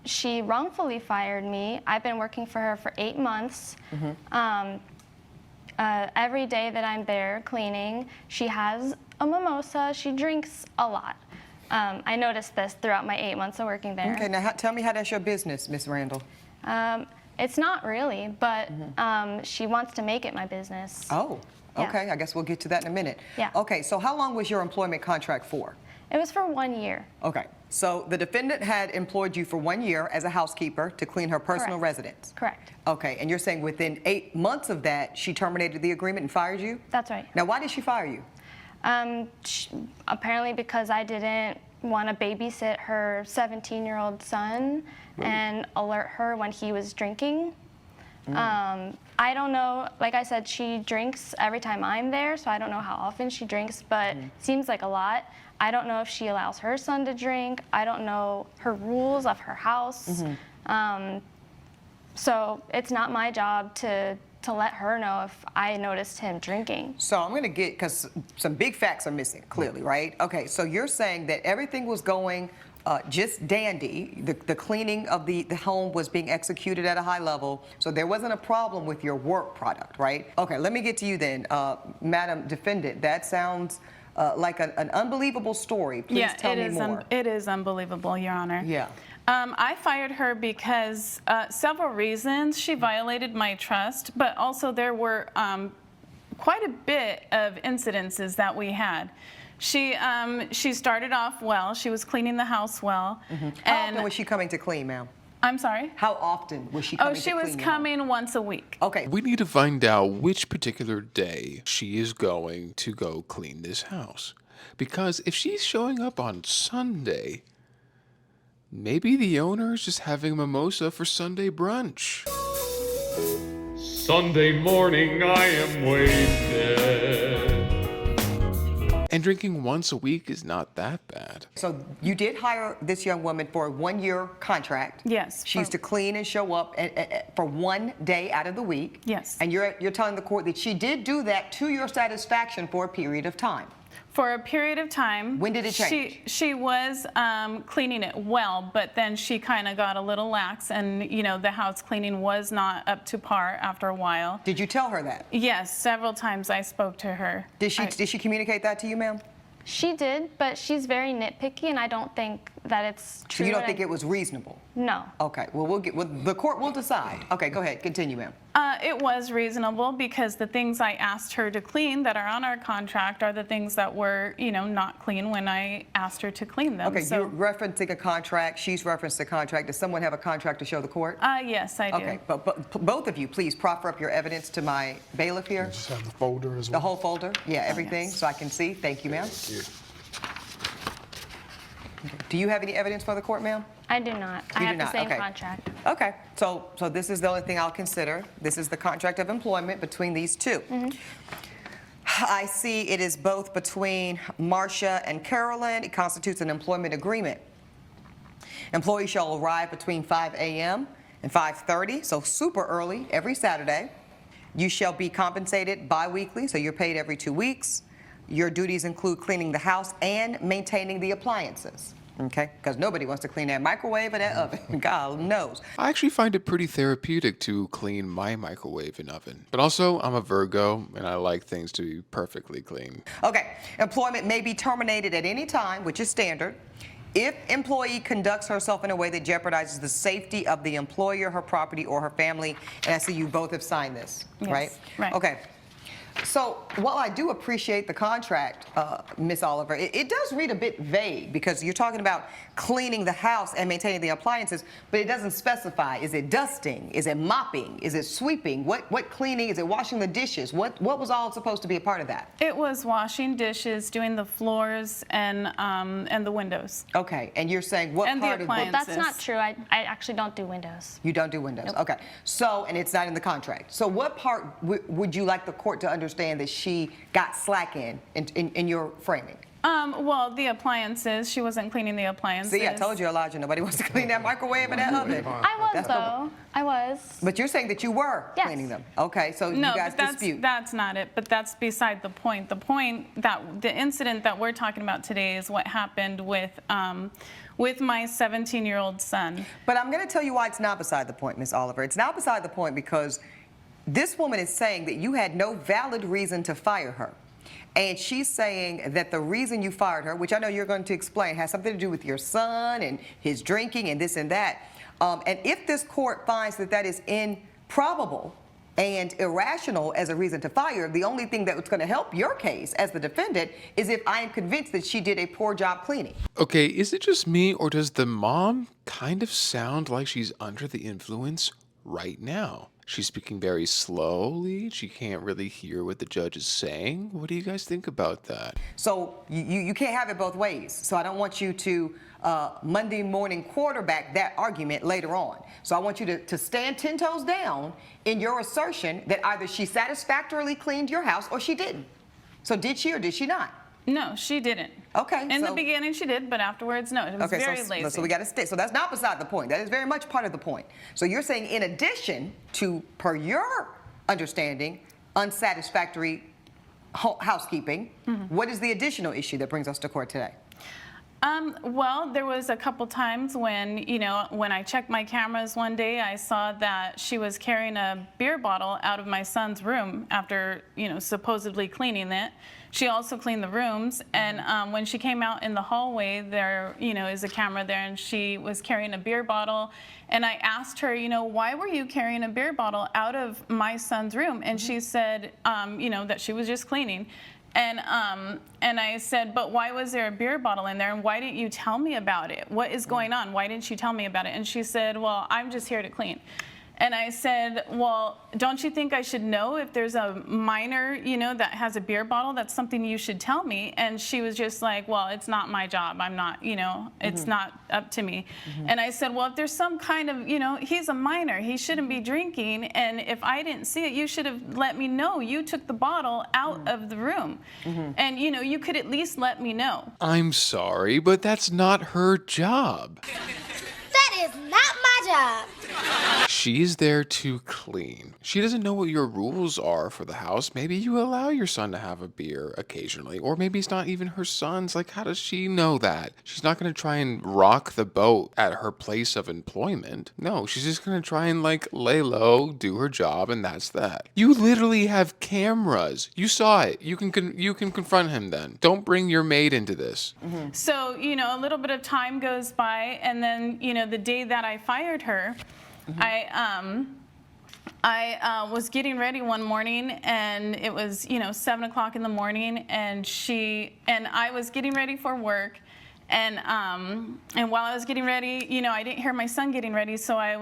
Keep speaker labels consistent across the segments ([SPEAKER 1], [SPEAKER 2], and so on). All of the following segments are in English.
[SPEAKER 1] She wrongfully fired me. I've been working for her for 8 months. Every day that I'm there cleaning, she has a mimosa. She drinks a lot. I noticed this throughout my 8 months of working there.
[SPEAKER 2] Okay, now tell me how that's your business, Miss Randall.
[SPEAKER 1] It's not really, but she wants to make it my business.
[SPEAKER 2] Oh, okay.
[SPEAKER 1] Yeah.
[SPEAKER 2] I guess we'll get to that in a minute.
[SPEAKER 1] Yeah.
[SPEAKER 2] Okay, so how long was your employment contract for?
[SPEAKER 1] It was for 1 year.
[SPEAKER 2] Okay, so the defendant had employed you for 1 year as a housekeeper to clean her personal residence.
[SPEAKER 1] Correct.
[SPEAKER 2] Okay, and you're saying within 8 months of that, she terminated the agreement and fired you?
[SPEAKER 1] That's right.
[SPEAKER 2] Now, why did she fire you?
[SPEAKER 1] Apparently because I didn't want to babysit her 17-year-old son and alert her when he was drinking. I don't know, like I said, she drinks every time I'm there, so I don't know how often she drinks, but seems like a lot. I don't know if she allows her son to drink. I don't know her rules of her house. So it's not my job to let her know if I noticed him drinking.
[SPEAKER 2] So I'm going to get, because some big facts are missing, clearly, right? Okay, so you're saying that everything was going just dandy. The cleaning of the home was being executed at a high level, so there wasn't a problem with your work product, right? Okay, let me get to you then. Madam Defendant, that sounds like an unbelievable story. Please tell me more.
[SPEAKER 3] It is unbelievable, Your Honor.
[SPEAKER 2] Yeah.
[SPEAKER 3] I fired her because several reasons. She violated my trust, but also there were quite a bit of incidences that we had. She started off well. She was cleaning the house well.
[SPEAKER 2] How often was she coming to clean, ma'am?
[SPEAKER 3] I'm sorry?
[SPEAKER 2] How often was she coming to clean?
[SPEAKER 3] Oh, she was coming once a week.
[SPEAKER 2] Okay.
[SPEAKER 4] We need to find out which particular day she is going to go clean this house. Because if she's showing up on Sunday, maybe the owner is just having a mimosa for Sunday brunch.
[SPEAKER 5] Sunday morning I am wasted.
[SPEAKER 4] And drinking once a week is not that bad.
[SPEAKER 2] So you did hire this young woman for a 1-year contract.
[SPEAKER 3] Yes.
[SPEAKER 2] She's to clean and show up for 1 day out of the week.
[SPEAKER 3] Yes.
[SPEAKER 2] And you're telling the court that she did do that to your satisfaction for a period of time.
[SPEAKER 3] For a period of time.
[SPEAKER 2] When did it change?
[SPEAKER 3] She was cleaning it well, but then she kind of got a little lax, and you know the house cleaning was not up to par after a while.
[SPEAKER 2] Did you tell her that?
[SPEAKER 3] Yes, several times I spoke to her.
[SPEAKER 2] Did she communicate that to you, ma'am?
[SPEAKER 1] She did, but she's very nitpicky, and I don't think that it's true.
[SPEAKER 2] So you don't think it was reasonable?
[SPEAKER 1] No.
[SPEAKER 2] Okay. Well, the court will decide. Okay, go ahead. Continue, ma'am.
[SPEAKER 3] It was reasonable because the things I asked her to clean that are on our contract are the things that were, you know, not clean when I asked her to clean them.
[SPEAKER 2] Okay,
[SPEAKER 3] so,
[SPEAKER 2] you're referencing a contract. She's referenced a contract. Does someone have a contract to show the court?
[SPEAKER 3] Yes, I do.
[SPEAKER 2] Okay, but both of you, please proffer up your evidence to my bailiff here.
[SPEAKER 6] Just have the folder as well.
[SPEAKER 2] The whole folder? Yeah, everything,
[SPEAKER 3] yes.
[SPEAKER 2] so I can see. Thank you, ma'am.
[SPEAKER 6] Thank you.
[SPEAKER 2] Do you have any evidence for the court, ma'am?
[SPEAKER 1] I do not. I
[SPEAKER 2] You
[SPEAKER 1] have
[SPEAKER 2] do
[SPEAKER 1] the
[SPEAKER 2] not,
[SPEAKER 1] same
[SPEAKER 2] okay.
[SPEAKER 1] contract.
[SPEAKER 2] Okay, so this is the only thing I'll consider. This is the contract of employment between these two. I see it is both between Marcia and Carolyn. It constitutes an employment agreement. Employees shall arrive between 5 a.m. and 5:30, so super early every Saturday. You shall be compensated bi-weekly, so you're paid every 2 weeks. Your duties include cleaning the house and maintaining the appliances. Okay, because nobody wants to clean that microwave or that oven. God knows.
[SPEAKER 4] I actually find it pretty therapeutic to clean my microwave and oven. But also, I'm a Virgo, and I like things to be perfectly clean.
[SPEAKER 2] Okay, employment may be terminated at any time, which is standard, if employee conducts herself in a way that jeopardizes the safety of the employer, her property, or her family. And I see you both have signed this,
[SPEAKER 3] Yes,
[SPEAKER 2] right?
[SPEAKER 3] right.
[SPEAKER 2] Okay. So while I do appreciate the contract, Ms. Oliver, it does read a bit vague because you're talking about cleaning the house and maintaining the appliances, but it doesn't specify. Is it dusting? Is it mopping? Is it sweeping? What cleaning? Is it washing the dishes? What was all supposed to be a part of that?
[SPEAKER 3] It was washing dishes, doing the floors, and the windows.
[SPEAKER 2] Okay, and you're saying what
[SPEAKER 3] And the
[SPEAKER 2] part of
[SPEAKER 3] appliances.
[SPEAKER 1] That's not true. I actually don't do windows.
[SPEAKER 2] You don't do windows?
[SPEAKER 1] Nope.
[SPEAKER 2] Okay. So, and it's not in the contract. So what part would you like the court to understand that she got slack in your framing?
[SPEAKER 3] Well, the appliances. She wasn't cleaning the appliances.
[SPEAKER 2] See, I told you, Elijah, nobody wants to clean that microwave and that oven.
[SPEAKER 1] I was,
[SPEAKER 2] That's
[SPEAKER 1] though. I was.
[SPEAKER 2] But you're saying that you were
[SPEAKER 1] Yes.
[SPEAKER 2] cleaning them. Okay, so
[SPEAKER 3] No,
[SPEAKER 2] you guys
[SPEAKER 3] but
[SPEAKER 2] dispute.
[SPEAKER 3] that's not it. But that's beside the point. The point that the incident that we're talking about today is what happened with my 17-year-old son.
[SPEAKER 2] But I'm going to tell you why it's not beside the point, Miss Oliver. It's not beside the point because this woman is saying that you had no valid reason to fire her. And she's saying that the reason you fired her, which I know you're going to explain, has something to do with your son and his drinking and this and that. And if this court finds that that is improbable and irrational as a reason to fire, the only thing that's going to help your case as the defendant is if I am convinced that she did a poor job cleaning.
[SPEAKER 4] Okay, is it just me, or does the mom kind of sound like she's under the influence right now? She's speaking very slowly. She can't really hear what the judge is saying. What do you guys think about that?
[SPEAKER 2] So you can't have it both ways. So I don't want you to Monday morning quarterback that argument later on. So I want you to stand 10 toes down in your assertion that either she satisfactorily cleaned your house or she didn't. So did she or did she not?
[SPEAKER 3] No, she didn't.
[SPEAKER 2] Okay.
[SPEAKER 3] In the beginning, she did, but afterwards, no. It was very lazy.
[SPEAKER 2] So we got to stay. So that's not beside the point. That is very much part of the point. So you're saying in addition to, per your understanding, unsatisfactory housekeeping, what is the additional issue that brings us to court today?
[SPEAKER 3] Well, there was a couple times when, when I checked my cameras one day, I saw that she was carrying a beer bottle out of my son's room after, supposedly cleaning it. She also cleaned the rooms, and when she came out in the hallway, there, is a camera there, and she was carrying a beer bottle. And I asked her, why were you carrying a beer bottle out of my son's room? And she said, that she was just cleaning. And I said, but why was there a beer bottle in there, and why didn't you tell me about it? What is going on? Why didn't you tell me about it? And she said, well, I'm just here to clean. And I said, well, don't you think I should know if there's a minor, that has a beer bottle? That's something you should tell me. And she was just like, well, it's not my job. I'm not, it's not up to me. And I said, well, if there's some kind of, he's a minor. He shouldn't be drinking. And if I didn't see it, you should have let me know. You took the bottle out of the room. And, you could at least let me know.
[SPEAKER 4] I'm sorry, but that's not her job.
[SPEAKER 6] That is not my job.
[SPEAKER 4] She's there to clean. She doesn't know what your rules are for the house. Maybe you allow your son to have a beer occasionally, or maybe it's not even her son's. Like, how does she know that? She's not going to try and rock the boat at her place of employment. No, she's just going to try and, lay low, do her job, and that's that. You literally have cameras. You saw it. You can confront him then. Don't bring your maid into this.
[SPEAKER 3] So, a little bit of time goes by, and then, the day that I fired her, I was getting ready one morning, and it was 7 o'clock in the morning, and I was getting ready for work, and while I was getting ready, I didn't hear my son getting ready, so I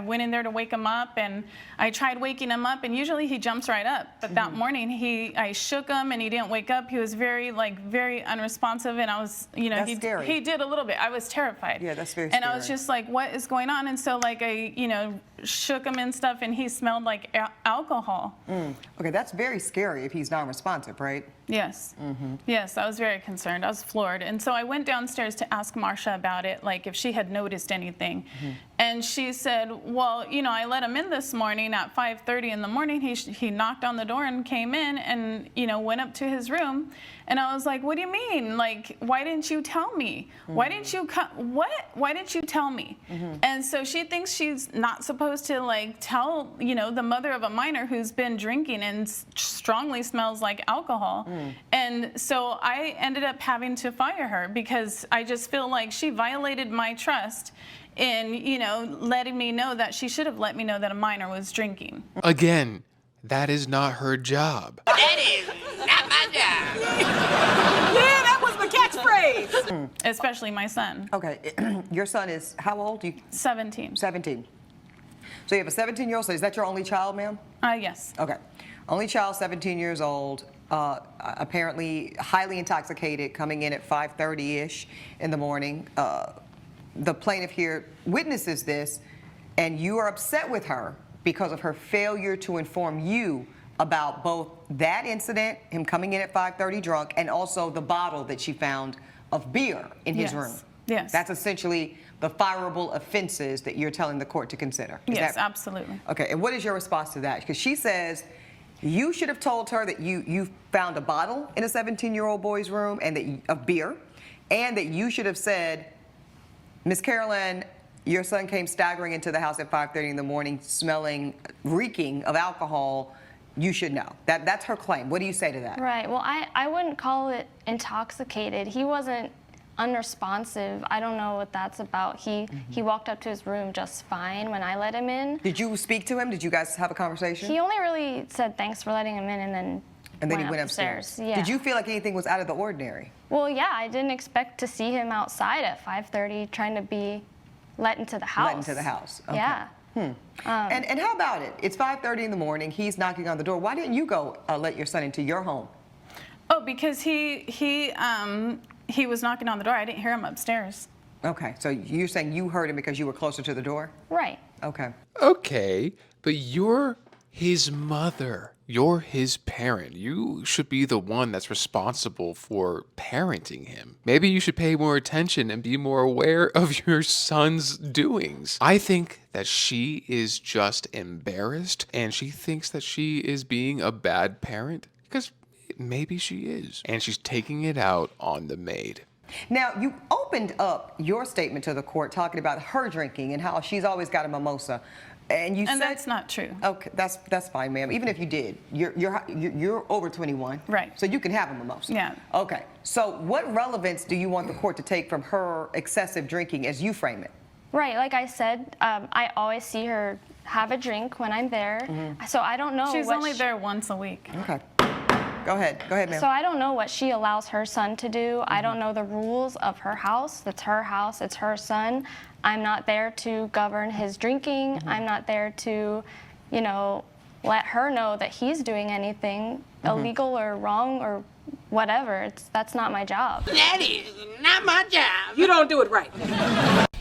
[SPEAKER 3] went in there to wake him up, and I tried waking him up, and usually he jumps right up, but that morning I shook him, and he didn't wake up. He was very unresponsive, and I was
[SPEAKER 2] That's scary.
[SPEAKER 3] He did a little bit. I was terrified.
[SPEAKER 2] Yeah, that's very
[SPEAKER 3] And I was
[SPEAKER 2] scary.
[SPEAKER 3] just like, what is going on? And so I shook him and stuff, and he smelled like alcohol.
[SPEAKER 2] Okay, that's very scary if he's non-responsive, right?
[SPEAKER 3] Yes. Yes, I was very concerned. I was floored. And so I went downstairs to ask Marcia about it, if she had noticed anything. And she said, well, I let him in this morning at 5:30 in the morning. He knocked on the door and came in and, went up to his room. And I was like, what do you mean? Why didn't you tell me? Why didn't you Why didn't you tell me? And so she thinks she's not supposed to tell, the mother of a minor who's been drinking and strongly smells like alcohol. And so I ended up having to fire her because I just feel like she violated my trust in, letting me know that she should have let me know that a minor was drinking.
[SPEAKER 4] Again, that is not her job.
[SPEAKER 7] That is not my job.
[SPEAKER 8] Yeah, that was the catchphrase.
[SPEAKER 3] Especially my son.
[SPEAKER 2] Okay, your son is how old?
[SPEAKER 3] 17.
[SPEAKER 2] 17. So you have a 17-year-old, so is that your only child, ma'am?
[SPEAKER 3] Yes.
[SPEAKER 2] Okay. Only child, 17 years old, apparently highly intoxicated, coming in at 5:30-ish in the morning. The plaintiff here witnesses this, and you are upset with her because of her failure to inform you about both that incident, him coming in at 5:30 drunk, and also the bottle that she found of beer in his
[SPEAKER 3] Yes.
[SPEAKER 2] room.
[SPEAKER 3] Yes.
[SPEAKER 2] That's essentially the fireable offenses that you're telling the court to consider. Is
[SPEAKER 3] Yes,
[SPEAKER 2] that-
[SPEAKER 3] absolutely.
[SPEAKER 2] Okay, and what is your response to that? Because she says you should have told her that you found a bottle in a 17-year-old boy's room and that of beer, and that you should have said, Miss Carolyn, your son came staggering into the house at 5:30 in the morning, reeking of alcohol. You should know. That's her claim. What do you say to that?
[SPEAKER 1] Right. Well, I wouldn't call it intoxicated. He wasn't unresponsive. I don't know what that's about. He walked up to his room just fine when I let him in.
[SPEAKER 2] Did you speak to him? Did you guys have a conversation?
[SPEAKER 1] He only really said thanks for letting him in, and then
[SPEAKER 2] he went upstairs.
[SPEAKER 1] Yeah.
[SPEAKER 2] Did you feel like anything was out of the ordinary?
[SPEAKER 1] Well, yeah. I didn't expect to see him outside at 5:30 trying to be let into the house.
[SPEAKER 2] Let into the house. Okay.
[SPEAKER 1] Yeah.
[SPEAKER 2] And how about it? It's 5:30 in the morning. He's knocking on the door. Why didn't you go let your son into your home?
[SPEAKER 3] Oh, because he was knocking on the door. I didn't hear him upstairs.
[SPEAKER 2] Okay, so you're saying you heard him because you were closer to the door?
[SPEAKER 1] Right.
[SPEAKER 2] Okay.
[SPEAKER 4] Okay, but you're his mother. You're his parent. You should be the one that's responsible for parenting him. Maybe you should pay more attention and be more aware of your son's doings. I think that she is just embarrassed and she thinks that she is being a bad parent because maybe she is. And she's taking it out on the maid.
[SPEAKER 2] Now, you opened up your statement to the court talking about her drinking and how she's always got a mimosa. And you said
[SPEAKER 3] that's not true.
[SPEAKER 2] Okay, that's fine, ma'am. Even if you did, you're over 21,
[SPEAKER 3] Right?
[SPEAKER 2] So you can have a mimosa.
[SPEAKER 3] Yeah.
[SPEAKER 2] Okay. So what relevance do you want the court to take from her excessive drinking, as you frame it?
[SPEAKER 1] Right. Like I said, I always see her have a drink when I'm there. So I don't know.
[SPEAKER 3] She's
[SPEAKER 1] what
[SPEAKER 3] only there once a week.
[SPEAKER 2] Okay. Go ahead, ma'am.
[SPEAKER 1] So I don't know what she allows her son to do. I don't know the rules of her house. It's her house. It's her son. I'm not there to govern his drinking. I'm not there to, let her know that he's doing anything illegal or wrong or whatever. That's not my job.
[SPEAKER 7] That is not my job.
[SPEAKER 8] You don't do it right.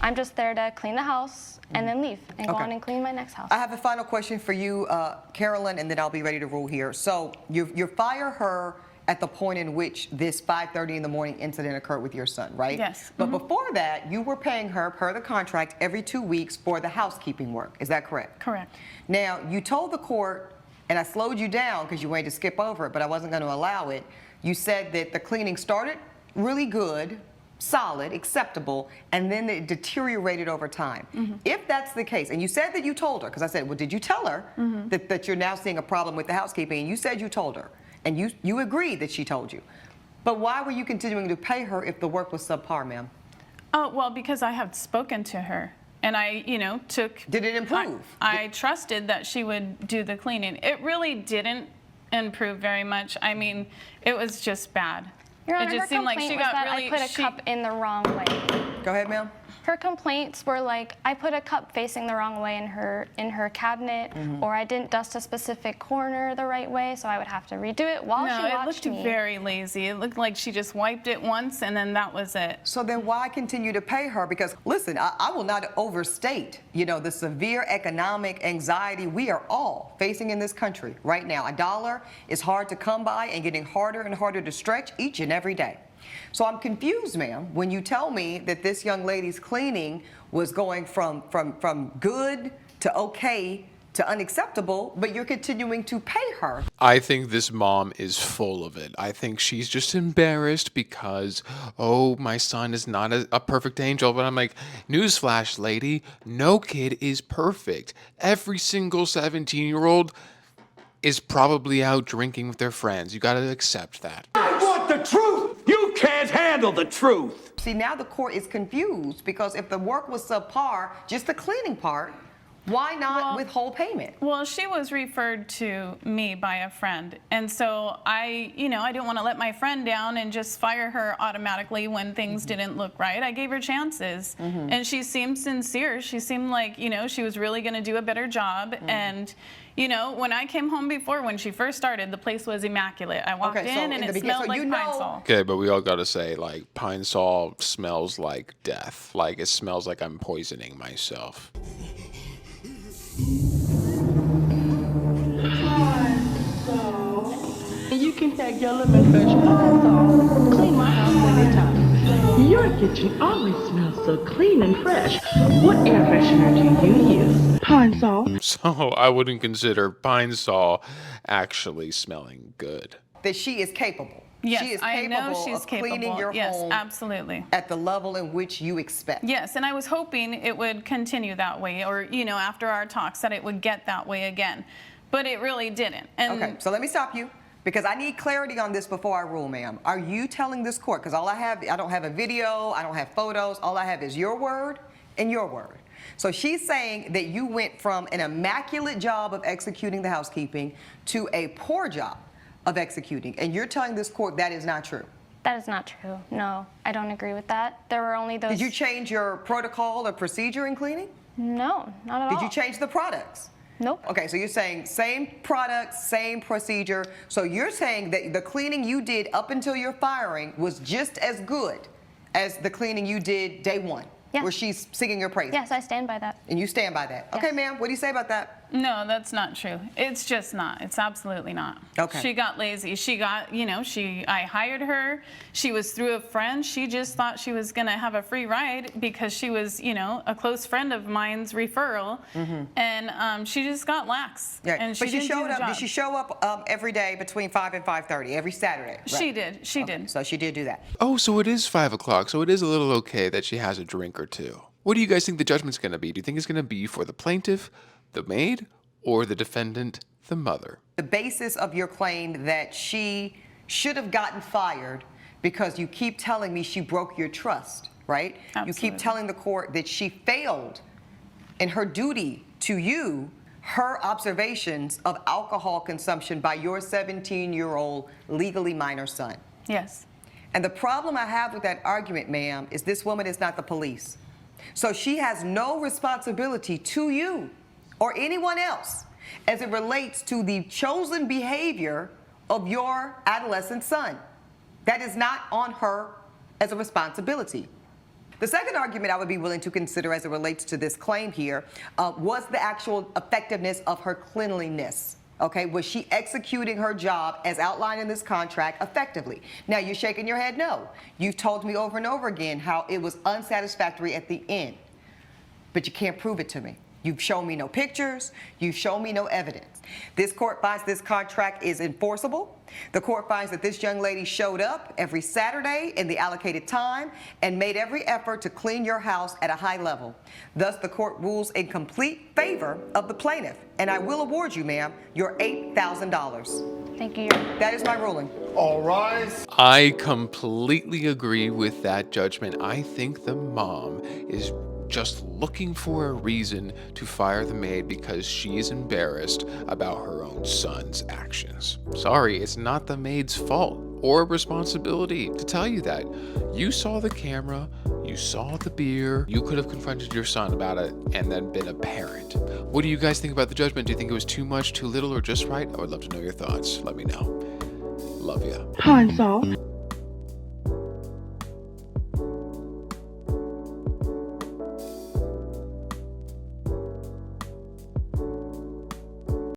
[SPEAKER 1] I'm just there to clean the house and then leave and go
[SPEAKER 2] Okay.
[SPEAKER 1] on and clean my next house.
[SPEAKER 2] I have a final question for you, Carolyn, and then I'll be ready to rule here. So you fire her at the point in which this 5:30 in the morning incident occurred with your son, right?
[SPEAKER 3] Yes.
[SPEAKER 2] But before that, you were paying her, per the contract, every 2 weeks for the housekeeping work. Is that correct?
[SPEAKER 3] Correct.
[SPEAKER 2] Now, you told the court, and I slowed you down because you wanted to skip over it, but I wasn't going to allow it. You said that the cleaning started really good, solid, acceptable, and then it deteriorated over time. If that's the case, and you said that you told her, because I said, well, did you tell her that you're now seeing a problem with the housekeeping? And you said you told her, and you agreed that she told you. But why were you continuing to pay her if the work was subpar, ma'am?
[SPEAKER 3] Oh, well, because I have spoken to her. And I, took...
[SPEAKER 2] Did it improve?
[SPEAKER 3] I trusted that she would do the cleaning. It really didn't improve very much. I mean, it was just bad.
[SPEAKER 1] Your Honor,
[SPEAKER 3] it just
[SPEAKER 1] her
[SPEAKER 3] seemed like
[SPEAKER 1] complaint
[SPEAKER 3] she
[SPEAKER 1] was
[SPEAKER 3] got
[SPEAKER 1] that
[SPEAKER 3] really...
[SPEAKER 1] I put a cup in the wrong way.
[SPEAKER 2] Go ahead, ma'am.
[SPEAKER 1] Her complaints were like, I put a cup facing the wrong way in her cabinet, or I didn't dust a specific corner the right way, so I would have to redo it while
[SPEAKER 3] No,
[SPEAKER 1] she
[SPEAKER 3] it
[SPEAKER 1] watched
[SPEAKER 3] looked
[SPEAKER 1] me.
[SPEAKER 3] very lazy. It looked like she just wiped it once and then that was it.
[SPEAKER 2] So then why continue to pay her? Because listen, I will not overstate, the severe economic anxiety we are all facing in this country right now. A dollar is hard to come by and getting harder and harder to stretch each and every day. So I'm confused, ma'am, when you tell me that this young lady's cleaning was going from good to okay to unacceptable, but you're continuing to pay her.
[SPEAKER 4] I think this mom is full of it. I think she's just embarrassed because, oh, my son is not a perfect angel. But I'm like, newsflash, lady, no kid is perfect. Every single 17-year-old is probably out drinking with their friends. You got to accept that.
[SPEAKER 5] I want the truth. You can't handle the truth.
[SPEAKER 2] See, now the court is confused because if the work was subpar, just the cleaning part, why not withhold payment?
[SPEAKER 3] Well, she was referred to me by a friend. And so I didn't want to let my friend down and just fire her automatically when things didn't look right. I gave her chances. And she seemed sincere. She seemed like, she was really going to do a better job. And, when I came home before, when she first started, the place was immaculate. I walked in and it smelled like Pine Sol.
[SPEAKER 4] Okay, but we all got to say, like, Pine Sol smells like death. Like, it smells like I'm poisoning myself.
[SPEAKER 9] Time can have your lemon fresh pine saw clean my house anytime. Your kitchen always smells so clean and fresh. What air freshener do you use? Pine saw.
[SPEAKER 4] So I wouldn't consider Pine Sol actually smelling good.
[SPEAKER 2] That she is capable.
[SPEAKER 3] Yes,
[SPEAKER 2] she is
[SPEAKER 3] I
[SPEAKER 2] capable
[SPEAKER 3] know she's
[SPEAKER 2] of cleaning
[SPEAKER 3] capable.
[SPEAKER 2] your
[SPEAKER 3] Yes,
[SPEAKER 2] home
[SPEAKER 3] absolutely.
[SPEAKER 2] at the level in which you expect.
[SPEAKER 3] Yes, and I was hoping it would continue that way, or, you know, after our talks, that it would get that way again. But it really didn't. And
[SPEAKER 2] Okay, so let me stop you because I need clarity on this before I rule, ma'am. Are you telling this court, because I don't have a video, I don't have photos, all I have is your word and your word. So she's saying that you went from an immaculate job of executing the housekeeping to a poor job of executing, and you're telling this court that is not true.
[SPEAKER 1] That is not true. No, I don't agree with that. There were only those.
[SPEAKER 2] Did you change your protocol or procedure in cleaning?
[SPEAKER 1] No, not at all.
[SPEAKER 2] Did you change the products?
[SPEAKER 1] Nope.
[SPEAKER 2] Okay, so you're saying same products, same procedure. So you're saying that the cleaning you did up until your firing was just as good as the cleaning you did day one,
[SPEAKER 1] Yeah.
[SPEAKER 2] where she's singing your praises.
[SPEAKER 1] Yes, I stand by that.
[SPEAKER 2] And you stand by that. Okay,
[SPEAKER 1] Yes.
[SPEAKER 2] ma'am, what do you say about that?
[SPEAKER 3] no, that's not true. It's just not. It's absolutely not.
[SPEAKER 2] Okay.
[SPEAKER 3] She got lazy. She got, you know, I hired her. She was through a friend. She just thought she was going to have a free ride because she was, you know, a close friend of mine's referral. And she just got lax.
[SPEAKER 2] Yeah,
[SPEAKER 3] And
[SPEAKER 2] but she
[SPEAKER 3] didn't do
[SPEAKER 2] showed
[SPEAKER 3] the
[SPEAKER 2] up. Did
[SPEAKER 3] job.
[SPEAKER 2] she show up every day between 5 and 5:30, every Saturday? Right.
[SPEAKER 3] She did. She
[SPEAKER 2] Okay,
[SPEAKER 3] did.
[SPEAKER 2] So she did do that.
[SPEAKER 4] Oh, so it is 5 o'clock, so it is a little okay that she has a drink or two. What do you guys think the judgment's going to be? Do you think it's going to be for the plaintiff, the maid, or the defendant, the mother?
[SPEAKER 2] The basis of your claim that she should have gotten fired because you keep telling me she broke your trust, right? You
[SPEAKER 3] Absolutely.
[SPEAKER 2] keep telling the court that she failed in her duty to you, her observations of alcohol consumption by your 17-year-old legally minor son.
[SPEAKER 3] Yes.
[SPEAKER 2] And the problem I have with that argument, ma'am, is this woman is not the police. So she has no responsibility to you or anyone else as it relates to the chosen behavior of your adolescent son. That is not on her as a responsibility. The second argument I would be willing to consider as it relates to this claim here was the actual effectiveness of her cleanliness. Okay, was she executing her job as outlined in this contract effectively? Now, you're shaking your head no. You've told me over and over again how it was unsatisfactory at the end, but you can't prove it to me. You've shown me no pictures. You've shown me no evidence. This court finds this contract is enforceable. The court finds that this young lady showed up every Saturday in the allocated time and made every effort to clean your house at a high level. Thus, the court rules in complete favor of the plaintiff. And I will award you, ma'am, your $8,000.
[SPEAKER 1] Thank you.
[SPEAKER 2] That is my ruling.
[SPEAKER 5] All rise.
[SPEAKER 4] I completely agree with that judgment. I think the mom is just looking for a reason to fire the maid because she is embarrassed about her own son's actions. Sorry, it's not the maid's fault or responsibility to tell you that. You saw the camera, you saw the beer, you could have confronted your son about it and then been a parent. What do you guys think about the judgment? Do you think it was too much, too little, or just right? I would love to know your thoughts. Let me know. Love ya.
[SPEAKER 9] Pine saw.